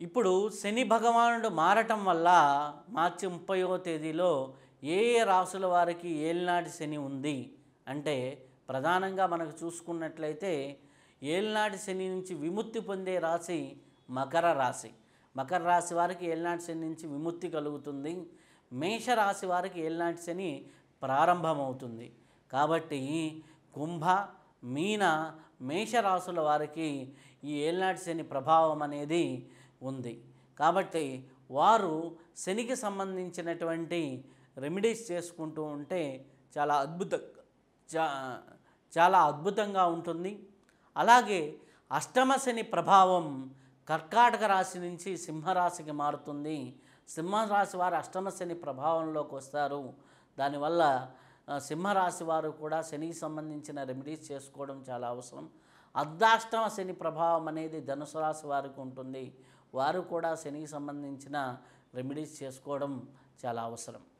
ఇప్పుడు శని భగవానుడు మారటం వల్ల మార్చి 30వ తేదీలో ఏ ఏ రాసుల వారికి ఏలినాటి శని ఉంది అంటే ప్రధానంగా మనకు చూసుకున్నట్లయితే ఏలినాటి శని నుంచి విముక్తి పొందే రాశి మకర రాశి. మకర రాశి వారికి ఏలినాటి శని నుంచి విముక్తి కలుగుతుంది. మేషరాశి వారికి ఏలినాటి శని ప్రారంభమవుతుంది. కాబట్టి కుంభ, మీన, మేషరాశుల వారికి ఈ ఏలినాటి శని ప్రభావం అనేది ఉంది. కాబట్టి వారు శనికి సంబంధించినటువంటి రెమెడీస్ చేసుకుంటూ ఉంటే చాలా అద్భుతంగా ఉంటుంది. అలాగే అష్టమ శని ప్రభావం కర్కాటక రాశి నుంచి సింహరాశికి మారుతుంది. సింహరాశి వారు అష్టమ శని ప్రభావంలోకి వస్తారు. దానివల్ల సింహరాశి వారు కూడా శనికి సంబంధించిన రెమెడీస్ చేసుకోవడం చాలా అవసరం. అర్ధాష్టమ శని ప్రభావం అనేది ధనుసు రాశి వారికి ఉంటుంది. వారు కూడా శనికి సంబంధించిన రెమెడీస్ చేసుకోవడం చాలా అవసరం.